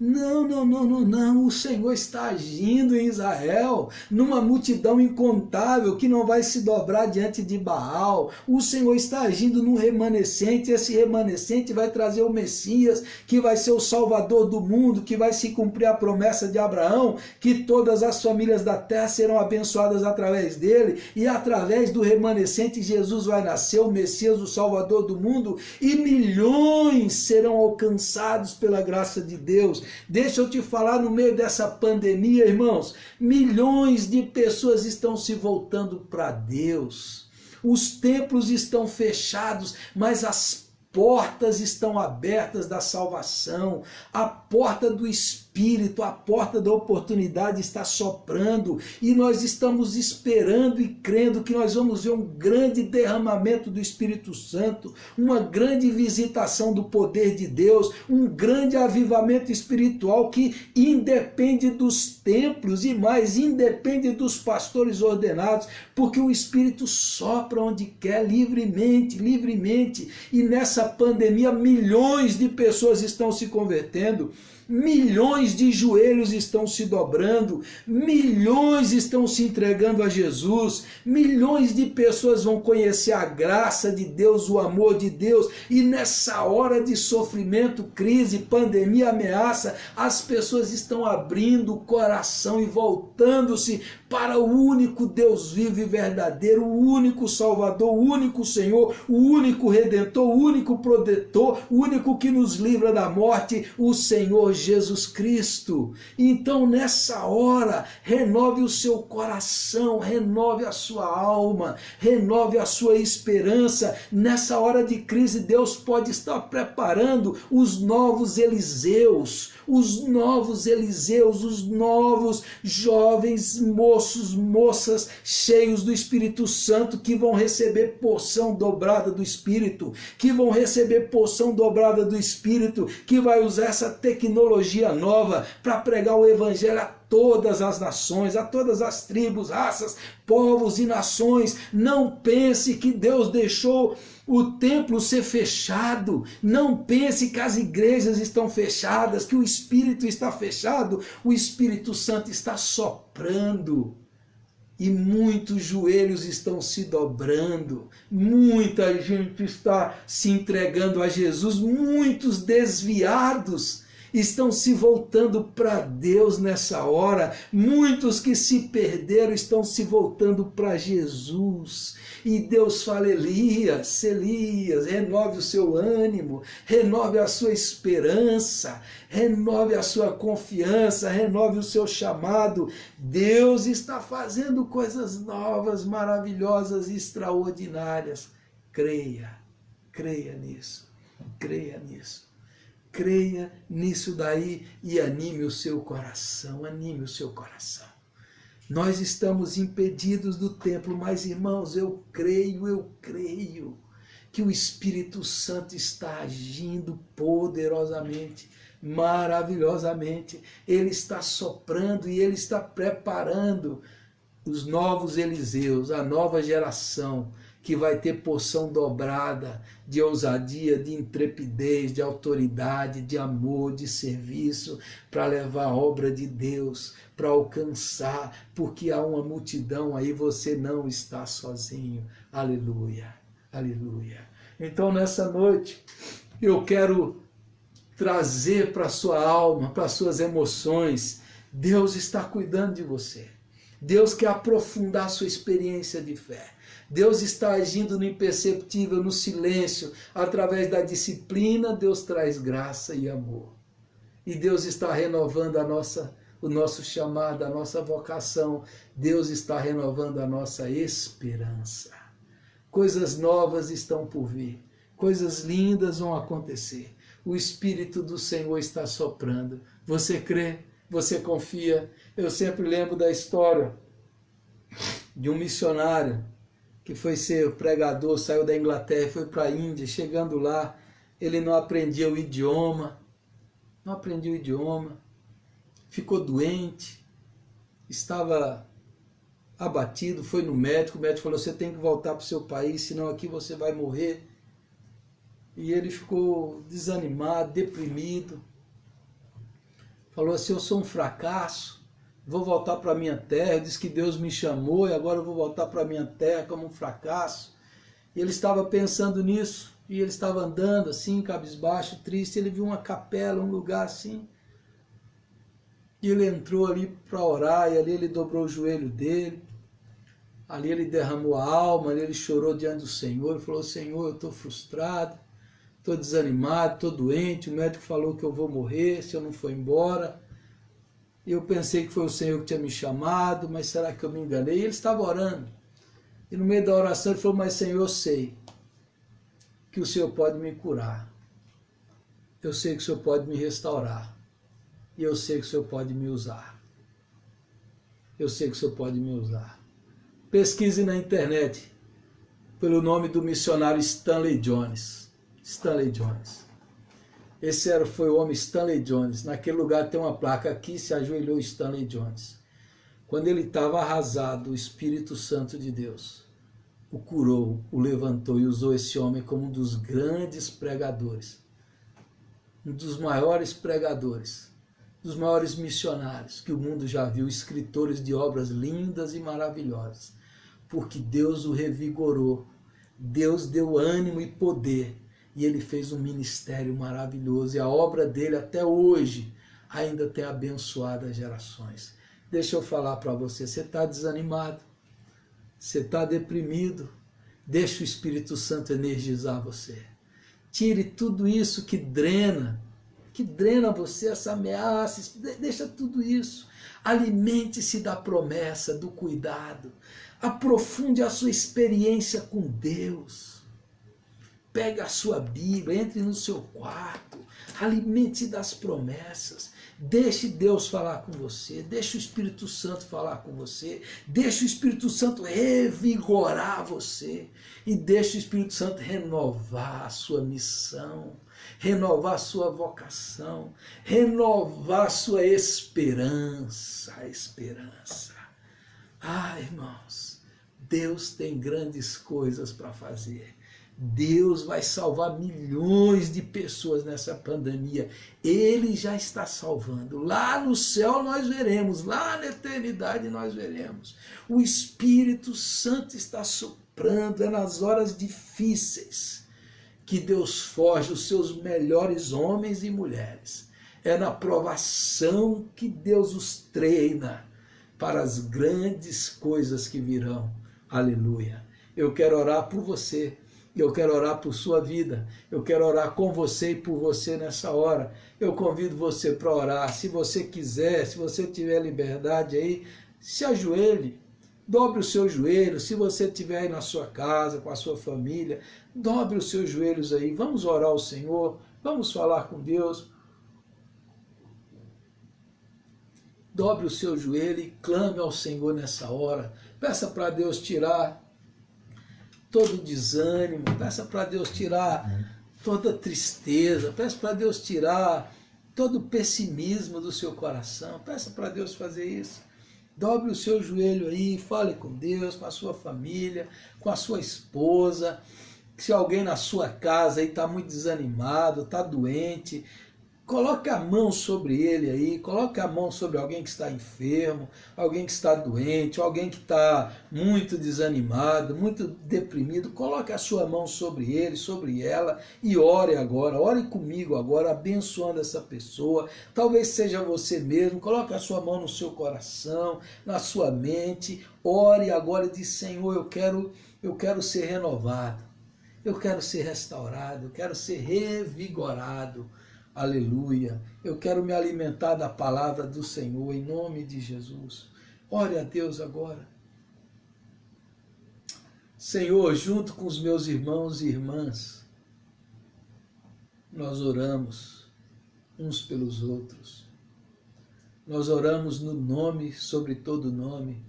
Não, não, não, não, não, o Senhor está agindo em Israel, numa multidão incontável que não vai se dobrar diante de Baal. O Senhor está agindo num remanescente, esse remanescente vai trazer o Messias, que vai ser o Salvador do mundo, que vai se cumprir a promessa de Abraão, que todas as famílias da terra serão abençoadas através dele, e através do remanescente Jesus vai nascer, o Messias, o Salvador do mundo, e milhões serão alcançados pela graça de Deus. Deixa eu te falar, no meio dessa pandemia, irmãos, milhões de pessoas estão se voltando para Deus. Os templos estão fechados, mas as portas estão abertas da salvação. A porta do Espírito, a porta da oportunidade está soprando, e nós estamos esperando e crendo que nós vamos ver um grande derramamento do Espírito Santo, uma grande visitação do poder de Deus, um grande avivamento espiritual que independe dos templos e mais, independe dos pastores ordenados, porque o Espírito sopra onde quer, livremente, livremente, e nessa pandemia milhões de pessoas estão se convertendo, milhões de joelhos estão se dobrando, milhões estão se entregando a Jesus, milhões de pessoas vão conhecer a graça de Deus, o amor de Deus, e nessa hora de sofrimento, crise, pandemia, ameaça, as pessoas estão abrindo o coração e voltando-se para o único Deus vivo e verdadeiro, o único Salvador, o único Senhor, o único Redentor, o único protetor, o único que nos livra da morte, o Senhor Jesus Cristo. Então, nessa hora, renove o seu coração, renove a sua alma, renove a sua esperança. Nessa hora de crise, Deus pode estar preparando os novos Eliseus, os novos jovens moças cheios do Espírito Santo, que vão receber porção dobrada do Espírito, que vão receber porção dobrada do Espírito, que vai usar essa tecnologia nova para pregar o Evangelho a todas as nações, a todas as tribos, raças, povos e nações. Não pense que Deus deixou o templo ser fechado. Não pense que as igrejas estão fechadas, que o Espírito está fechado. O Espírito Santo está soprando. E muitos joelhos estão se dobrando, muita gente está se entregando a Jesus, muitos desviados estão se voltando para Deus nessa hora, muitos que se perderam estão se voltando para Jesus. E Deus fala: Elias, Elias, renove o seu ânimo, renove a sua esperança, renove a sua confiança, renove o seu chamado. Deus está fazendo coisas novas, maravilhosas e extraordinárias. Creia, creia nisso, creia nisso. Creia nisso daí e anime o seu coração, anime o seu coração. Nós estamos impedidos do templo, mas, irmãos, eu creio que o Espírito Santo está agindo poderosamente, maravilhosamente. Ele está soprando e ele está preparando os novos Eliseus, a nova geração, que vai ter porção dobrada de ousadia, de intrepidez, de autoridade, de amor, de serviço, para levar a obra de Deus, para alcançar, porque há uma multidão aí, você não está sozinho. Aleluia, aleluia. Então, nessa noite, eu quero trazer para a sua alma, para as suas emoções, Deus está cuidando de você. Deus quer aprofundar a sua experiência de fé. Deus está agindo no imperceptível, no silêncio, através da disciplina. Deus traz graça e amor. E Deus está renovando o nosso chamado, a nossa vocação. Deus está renovando a nossa esperança. Coisas novas estão por vir. Coisas lindas vão acontecer. O Espírito do Senhor está soprando. Você crê? Você confia? Eu sempre lembro da história de um missionário que foi ser pregador, saiu da Inglaterra e foi para a Índia. Chegando lá, ele não aprendia o idioma, ficou doente, estava abatido, foi no médico, o médico falou, você tem que voltar para o seu país, senão aqui você vai morrer. E ele ficou desanimado, deprimido. Falou assim, eu sou um fracasso, vou voltar para a minha terra, disse que Deus me chamou e agora eu vou voltar para a minha terra como um fracasso. E ele estava pensando nisso, e ele estava andando assim, cabisbaixo, triste, ele viu uma capela, um lugar assim, e ele entrou ali para orar, e ali ele dobrou o joelho dele, ali ele derramou a alma, ali ele chorou diante do Senhor, e falou, Senhor, eu estou frustrado, estou desanimado, estou doente, o médico falou que eu vou morrer se eu não for embora. Eu pensei que foi o Senhor que tinha me chamado, mas será que eu me enganei? E ele estava orando. E no meio da oração ele falou, mas Senhor, eu sei que o Senhor pode me curar. Eu sei que o Senhor pode me restaurar. E eu sei que o Senhor pode me usar. Eu sei que o Senhor pode me usar. Pesquise na internet pelo nome do missionário Stanley Jones. Stanley Jones. Esse foi o homem Stanley Jones. Naquele lugar tem uma placa, aqui se ajoelhou Stanley Jones. Quando ele estava arrasado, o Espírito Santo de Deus o curou, o levantou e usou esse homem como um dos grandes pregadores, um dos maiores pregadores, dos maiores missionários que o mundo já viu, escritores de obras lindas e maravilhosas, porque Deus o revigorou, Deus deu ânimo e poder, e ele fez um ministério maravilhoso, e a obra dele até hoje ainda tem abençoado as gerações. Deixa eu falar para você, você está desanimado, você está deprimido, deixa o Espírito Santo energizar você. Tire tudo isso que drena você, essa ameaça, deixa tudo isso. Alimente-se da promessa, do cuidado. Aprofunde a sua experiência com Deus. Pegue a sua Bíblia, entre no seu quarto, alimente-se das promessas. Deixe Deus falar com você, deixe o Espírito Santo falar com você, deixe o Espírito Santo revigorar você e deixe o Espírito Santo renovar a sua missão, renovar a sua vocação, renovar a sua esperança, a esperança. Ah, irmãos, Deus tem grandes coisas para fazer. Deus vai salvar milhões de pessoas nessa pandemia. Ele já está salvando. Lá no céu nós veremos, lá na eternidade nós veremos. O Espírito Santo está soprando, é nas horas difíceis que Deus forja os seus melhores homens e mulheres. É na provação que Deus os treina para as grandes coisas que virão. Aleluia. Eu quero orar por você. Eu quero orar por sua vida, eu quero orar com você e por você nessa hora. Eu convido você para orar, se você quiser, se você tiver liberdade aí, se ajoelhe, dobre os seus joelhos, se você estiver aí na sua casa, com a sua família, dobre os seus joelhos aí, vamos orar ao Senhor, vamos falar com Deus. Dobre o seu joelho e clame ao Senhor nessa hora, peça para Deus tirar todo desânimo, peça para Deus tirar toda tristeza, peça para Deus tirar todo pessimismo do seu coração, peça para Deus fazer isso. Dobre o seu joelho aí, fale com Deus, com a sua família, com a sua esposa. Se alguém na sua casa aí está muito desanimado, está doente, coloque a mão sobre ele aí, coloque a mão sobre alguém que está enfermo, alguém que está doente, alguém que está muito desanimado, muito deprimido. Coloque a sua mão sobre ele, sobre ela e ore agora, ore comigo agora, abençoando essa pessoa. Talvez seja você mesmo, coloque a sua mão no seu coração, na sua mente, ore agora e diz, Senhor, eu quero ser renovado, eu quero ser restaurado, eu quero ser revigorado. Aleluia, eu quero me alimentar da palavra do Senhor, em nome de Jesus. Ore a Deus agora. Senhor, junto com os meus irmãos e irmãs, nós oramos uns pelos outros. Nós oramos no nome, sobre todo nome,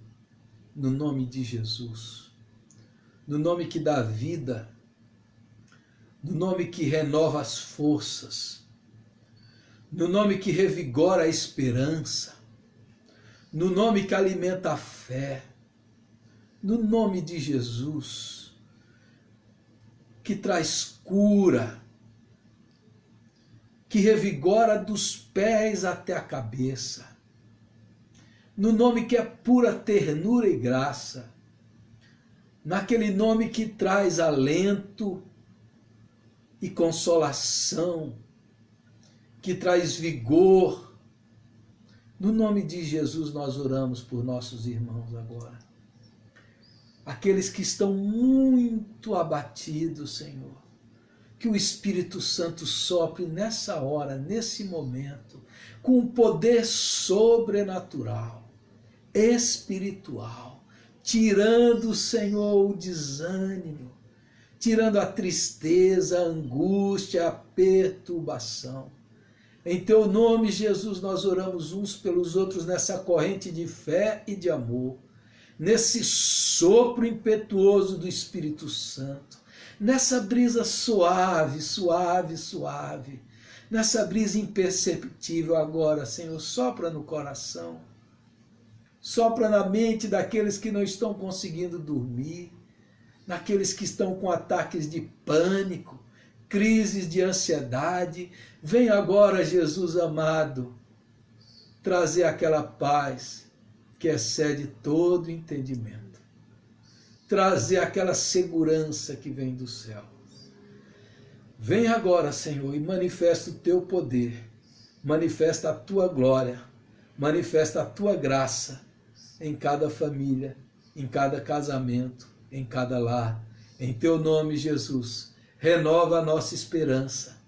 no nome de Jesus. No nome que dá vida, no nome que renova as forças, no nome que revigora a esperança, no nome que alimenta a fé, no nome de Jesus, que traz cura, que revigora dos pés até a cabeça, no nome que é pura ternura e graça, naquele nome que traz alento e consolação, que traz vigor. No nome de Jesus nós oramos por nossos irmãos agora. Aqueles que estão muito abatidos, Senhor. Que o Espírito Santo sopre nessa hora, nesse momento, com um poder sobrenatural, espiritual, tirando, Senhor, o desânimo, tirando a tristeza, a angústia, a perturbação. Em teu nome, Jesus, nós oramos uns pelos outros nessa corrente de fé e de amor, nesse sopro impetuoso do Espírito Santo, nessa brisa suave, suave, suave, nessa brisa imperceptível agora, Senhor, sopra no coração, sopra na mente daqueles que não estão conseguindo dormir, naqueles que estão com ataques de pânico, crises de ansiedade. Vem agora, Jesus amado, trazer aquela paz que excede todo entendimento, trazer aquela segurança que vem do céu. Vem agora, Senhor, e manifesta o teu poder, manifesta a tua glória, manifesta a tua graça em cada família, em cada casamento, em cada lar. Em teu nome, Jesus, renova a nossa esperança,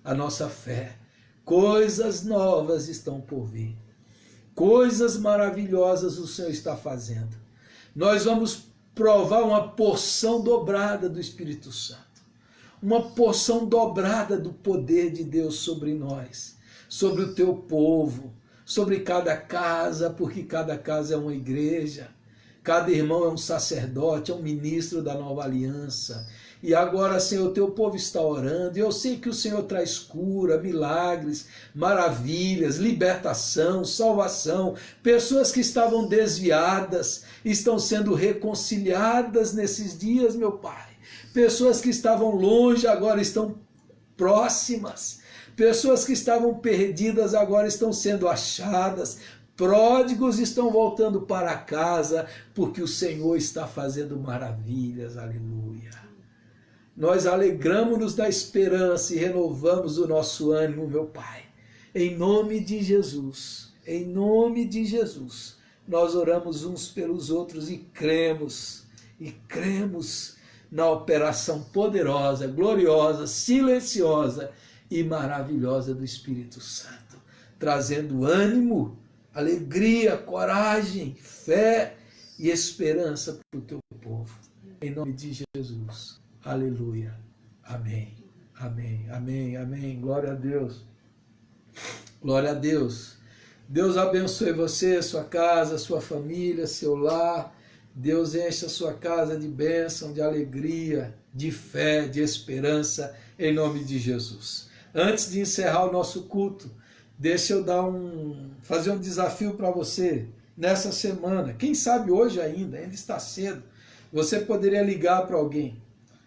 a nossa fé. Coisas novas estão por vir. Coisas maravilhosas o Senhor está fazendo. Nós vamos provar uma porção dobrada do Espírito Santo. Uma porção dobrada do poder de Deus sobre nós, sobre o teu povo, sobre cada casa, porque cada casa é uma igreja. Cada irmão é um sacerdote, é um ministro da nova aliança. E agora, Senhor, o teu povo está orando, e eu sei que o Senhor traz cura, milagres, maravilhas, libertação, salvação. Pessoas que estavam desviadas estão sendo reconciliadas nesses dias, meu Pai. Pessoas que estavam longe agora estão próximas. Pessoas que estavam perdidas agora estão sendo achadas. Pródigos estão voltando para casa, porque o Senhor está fazendo maravilhas, aleluia. Nós alegramos-nos da esperança e renovamos o nosso ânimo, meu Pai. Em nome de Jesus, nós oramos uns pelos outros e cremos na operação poderosa, gloriosa, silenciosa e maravilhosa do Espírito Santo, trazendo ânimo, alegria, coragem, fé e esperança para o teu povo. Em nome de Jesus. Aleluia. Amém. Amém. Amém. Amém. Glória a Deus. Glória a Deus. Deus abençoe você, sua casa, sua família, seu lar. Deus enche a sua casa de bênção, de alegria, de fé, de esperança, em nome de Jesus. Antes de encerrar o nosso culto, deixa eu fazer um desafio para você nessa semana. Quem sabe hoje ainda está cedo. Você poderia ligar para alguém.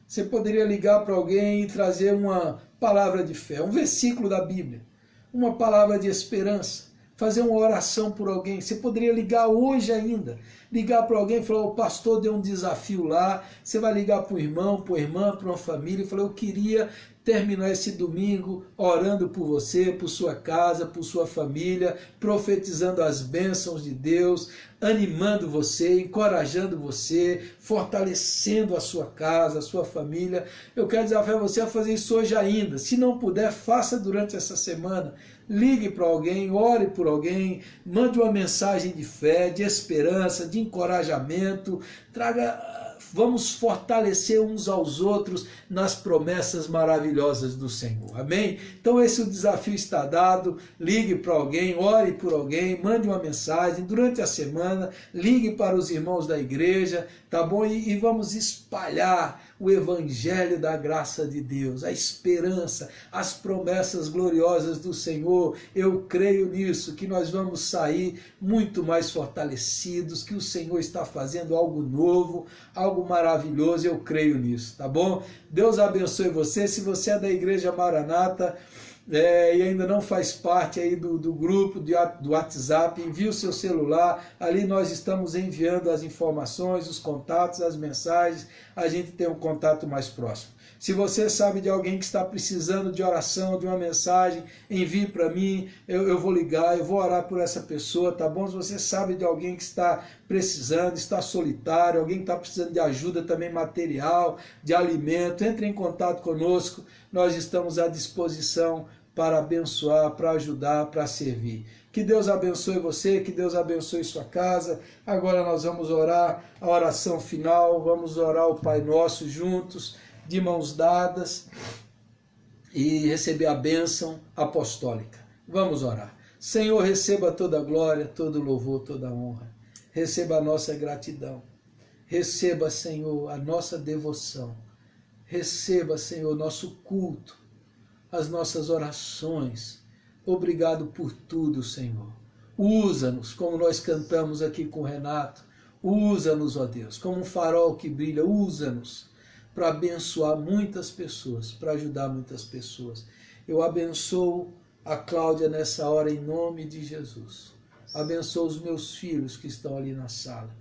Você poderia ligar para alguém e trazer uma palavra de fé, um versículo da Bíblia, uma palavra de esperança, fazer uma oração por alguém. Você poderia ligar hoje ainda, ligar para alguém e falar: o pastor deu um desafio lá. Você vai ligar para um irmão, para uma irmã, para uma família e falar: eu queria terminar esse domingo orando por você, por sua casa, por sua família, profetizando as bênçãos de Deus, animando você, encorajando você, fortalecendo a sua casa, a sua família. Eu quero desafiar você a fazer isso hoje ainda. Se não puder, faça durante essa semana. Ligue para alguém, ore por alguém, mande uma mensagem de fé, de esperança, de encorajamento, vamos fortalecer uns aos outros nas promessas maravilhosas do Senhor. Amém? Então esse o desafio está dado. Ligue para alguém, ore por alguém, mande uma mensagem durante a semana, ligue para os irmãos da igreja, tá bom? E vamos espalhar o evangelho da graça de Deus, a esperança, as promessas gloriosas do Senhor. Eu creio nisso, que nós vamos sair muito mais fortalecidos, que o Senhor está fazendo algo novo, algo maravilhoso. Eu creio nisso, tá bom? Deus abençoe você. Se você é da Igreja Maranata e ainda não faz parte aí do grupo do WhatsApp, envie o seu celular, ali nós estamos enviando as informações, os contatos, as mensagens, a gente tem um contato mais próximo. Se você sabe de alguém que está precisando de oração, de uma mensagem, envie para mim, eu vou ligar, eu vou orar por essa pessoa, tá bom? Se você sabe de alguém que está precisando, está solitário, alguém que está precisando de ajuda também material, de alimento, entre em contato conosco, nós estamos à disposição para abençoar, para ajudar, para servir. Que Deus abençoe você, que Deus abençoe sua casa. Agora nós vamos orar a oração final, vamos orar o Pai Nosso juntos, de mãos dadas, e receber a bênção apostólica. Vamos orar. Senhor, receba toda a glória, todo o louvor, toda a honra. Receba a nossa gratidão. Receba, Senhor, a nossa devoção. Receba, Senhor, nosso culto, as nossas orações. Obrigado por tudo, Senhor. Usa-nos, como nós cantamos aqui com o Renato. Usa-nos, ó Deus, como um farol que brilha. Usa-nos para abençoar muitas pessoas, para ajudar muitas pessoas. Eu abençoo a Cláudia nessa hora em nome de Jesus. Abençoo os meus filhos que estão ali na sala.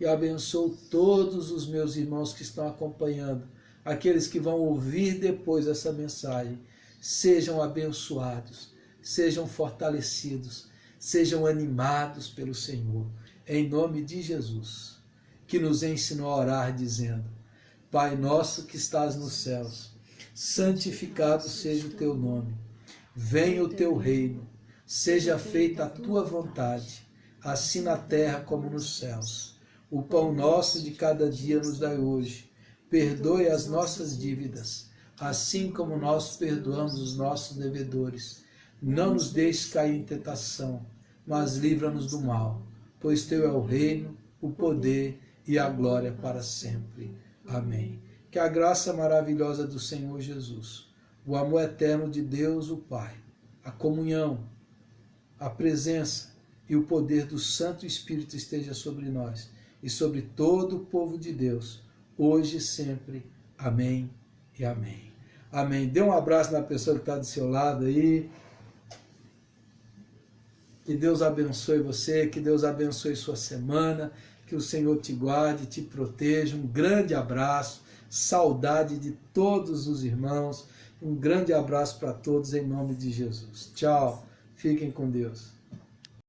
E abençoo todos os meus irmãos que estão acompanhando, aqueles que vão ouvir depois essa mensagem. Sejam abençoados, sejam fortalecidos, sejam animados pelo Senhor. Em nome de Jesus, que nos ensinou a orar dizendo: Pai nosso que estás nos céus, santificado seja o teu nome. Venha o teu reino, seja feita a tua vontade, assim na terra como nos céus. O pão nosso de cada dia nos dai hoje. Perdoe as nossas dívidas, assim como nós perdoamos os nossos devedores. Não nos deixes cair em tentação, mas livra-nos do mal, pois teu é o reino, o poder e a glória para sempre. Amém. Que a graça maravilhosa do Senhor Jesus, o amor eterno de Deus, o Pai, a comunhão, a presença e o poder do Santo Espírito esteja sobre nós e sobre todo o povo de Deus, hoje e sempre. Amém e amém. Amém. Dê um abraço na pessoa que está do seu lado aí. Que Deus abençoe você, que Deus abençoe sua semana, que o Senhor te guarde, te proteja. Um grande abraço, saudade de todos os irmãos. Um grande abraço para todos em nome de Jesus. Tchau, fiquem com Deus.